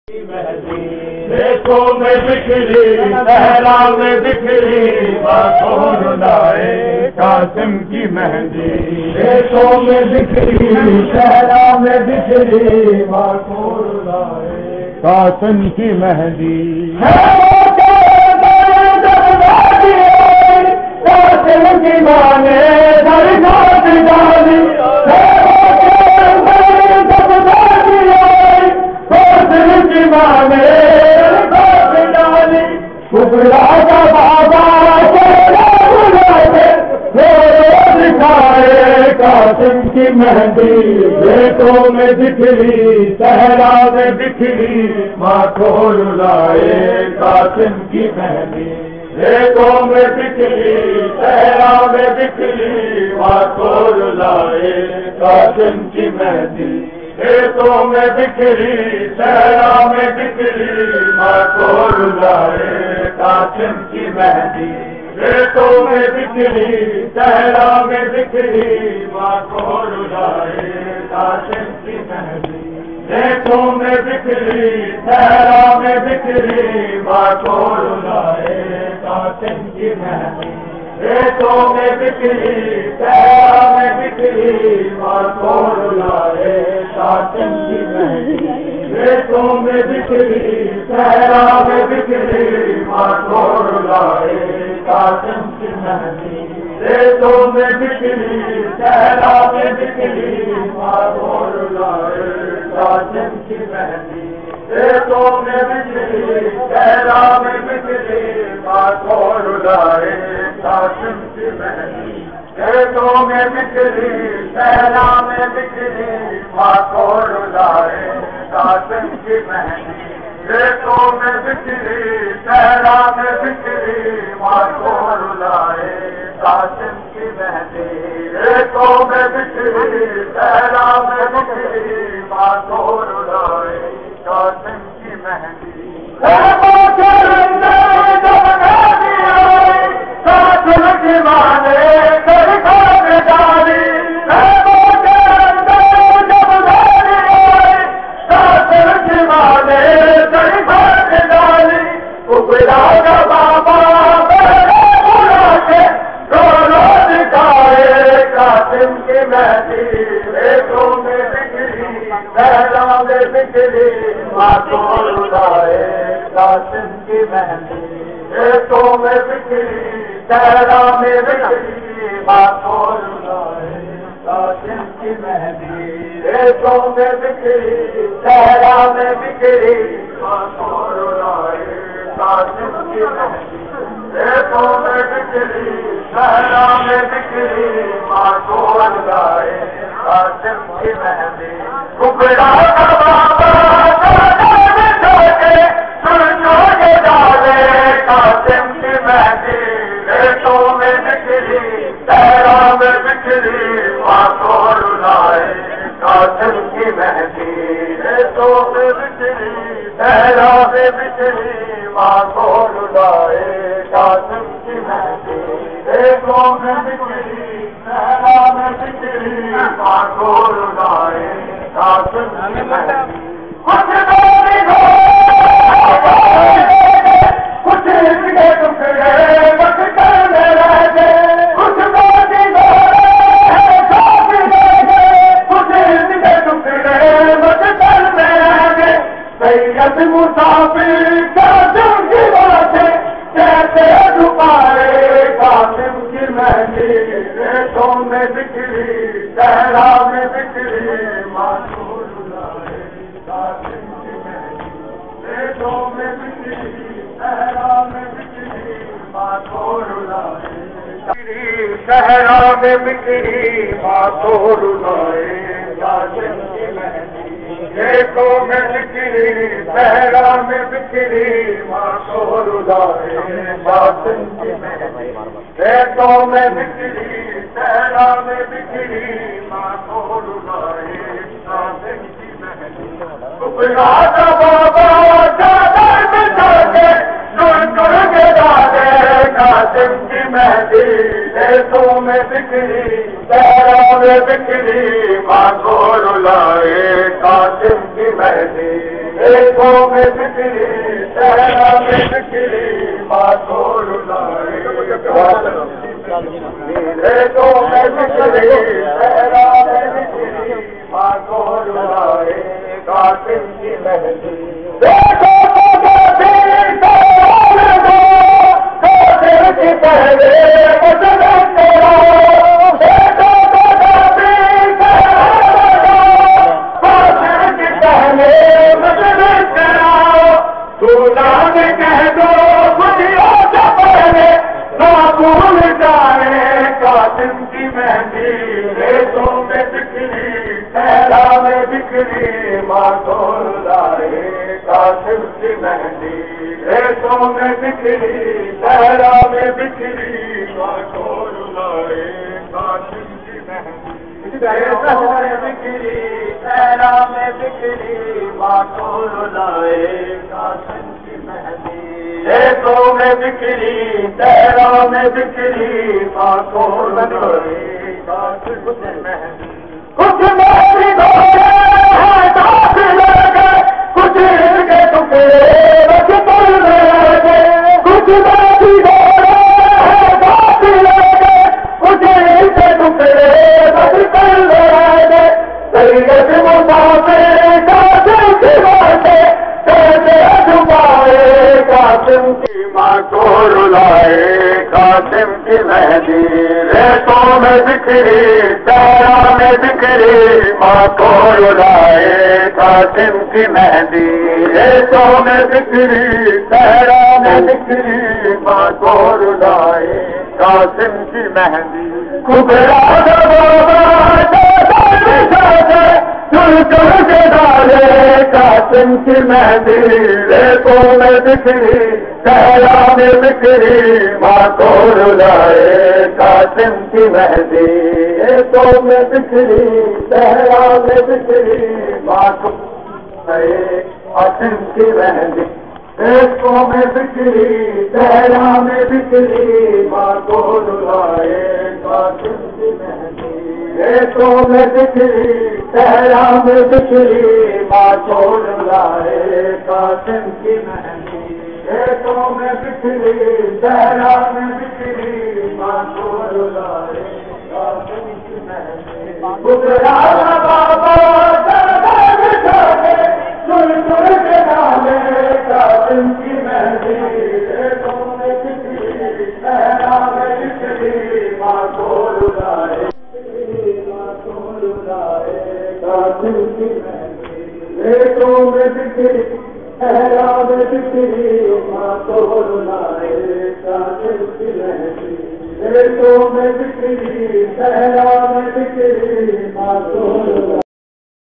دیکھو میں بکھری صحرا میں بکھری باتوں لائے قاسم کی مہندی دیکھو میں بکھری صحرا میں بکھری باتوں لائے قاسم کی مہندی قاسم کی ماں نے درگاہ ڈالی کبرا کا بابا دکھائے قاسم کی مہندی دیکھو میں بکھری صحرا میں بکھری ماں کو لائے قاسم کی مہندی دیکھو میں بکھری صحرا میں بکھری ماں کو لائے قاسم کی مہندی دیکھو میں بکھری صحرا میں بکھری ماں کو لائے قاسم کی مہندی دیکھو میں بکھری صحرا میں بکھری ماں کو لائے قاسم کی مہندی دیکھو میں بکھری صحرا میں بکھری ماں کو لائے قاسم کی مہندی دیکھو میں بکھری صحرا میں بکھری ماں کو لائے قاسم کی مہندی دیکھو میں بکھری صحرا میں بکھری ماں کو لائے قاسم کی مہندی دیکھو میں بکھری صحرا میں بکھری ماں کو لائے قاسم کی مہندی دیکھو میں بکھری صحرا میں بکھری ماں کو لائے قاسم کی مہندی دیکھو میں بکھری صحرا میں بکھری ماں کو لائے قاسم کی مہندی دیکھو میں بکھری صحرا میں بکھری ماں کو لائے قاسم کی مہندی دیکھو میں بکھری صحرا میں بکھری ماں کو لائے قاسم کی مہندی قاسم کی ماں نے درگاہ میں ڈالی قاسم کی ماں نے درگاہ میں ڈالی کبرا کا بابا بلا کے دونوں دکھائے قاسم کی مہندی دیکھو میں بکھری صحرا میں بکھری ماں کو لائے قاسم کی مہندی دیکھو میں بکھری صحرا میں بکھری ماں کو لائے قاسم کی مہندی دیکھو میں بکھری صحرا میں بکھری ماں کو لائے قاسم کی مہندی دیکھو میں بکھری صحرا میں بکھری ماں کو لائے قاسم کی مہندی کبرا کا بابا ڈالے قاسم کی مہندی دیکھو میں بکھری صحرا میں بکھری ماں کو لائے قاسم کی مہندی دیکھو میں بکھری صحرا میں بکھری ماں کو لائے قاسم کی مہندی دیکھو میں بکھری صحرا میں بکھری ماں کو لائے قاسم کی مہندی کچھ مسافر قاسم کی باتیں کہتے دکھائے قاسم کی مہندی دیکھو میں بکھری صحرا میں بکھری ماں کو لائے قاسم کی مہندی دیکھو میں بکھری صحرا میں بکھری ماں کو لائے صحرا میں بکھری ماں کو لائے قاسم کی مہندی دیکھو میں بکھری صحرا میں بکھری ماں کو لائے قاسم کی مہندی دیکھو میں بکھری صحرا میں بکھری ماں کو لائے قاسم کی مہندی کبرا کا بابا چادر بچھا کے ٹر کے ڈالے قاسم کی مہندی دیکھو میں بکھری صحرا میں بکھری ماں کو لائے قاسم کی مہندی ریتوں میں بکھری صحرا میں بکھری ماں کو رلائے ریتوں میں بکھری صحرا میں بکھری ماں کو رلائے قاسم کی مہندی دیکھو قاسم کی پہلے مسلط کرو دیکھو قاسم کی پہلے مسلط کراؤ تو نام کہہ دو خوشیوں سے پہلے نہ بھول جائے قاسم کی مہندی ریتوں میں بکھری صحرا میں بکھری ماں کو رلائے قاسم کی مہندی ریتوں میں بکھری صحرا میں بکھری ماں کو رلائے قاسم کی مہندی ریتوں میں بکھری صحرا میں بکھری ماں کو رلائے قاسم کی مہندی ریتوں میں بکھری صحرا میں بکھری ماں کو رلائے قاسم کی مہندی کچھ میری دوڑے ہیں داخل گئے کچھ کے ٹکڑے بچ کر لے گئے کچھ میری دوڑے ہیں داخل گئے کچھ کے ٹکڑے بچ کر لے گئے سید مسافر قاسم کی باتیں کیسے چھپائے قاسم کی ماں کو رلائے قاسم کی مہندی ریتوں میں بکھری صحرا میں بکھری ماں کو رلائے قاسم کی مہندی ریتوں میں بکھری صحرا میں بکھری ماں کو رلائے قاسم کی مہندی کبرا چل چل کے ڈالے قاسم کی مہندی ریتوں میں بکھری صحرا میں بکھری ماں کو رلائے قاسم کی مہندی ریتوں میں بکھری صحرا میں بکھری ماں کو رلائے قاسم کی مہندی ریتوں میں بکھری صحرا میں بکھری ماں کو رلائے قاسم کی مہندی ریتوں میں بکھری صحرا میں بکھری ماں کو رلائے قاسم کی مہندی ریتوں میں بکھری صحرا میں بکھری ماں کو رلائے قاسم کی مہندی گزرا بابا سن سن کے ڈالے قاسم کی مہندی ریتوں میں بکھری صحرا میں بکھری ماں کو رلائے قاسم کی مہندی ریتوں میں بکھری صحرا میں بکھری ماں کو رلائے قاسم کی مہندی ریتوں میں بکھری صحرا میں بکھری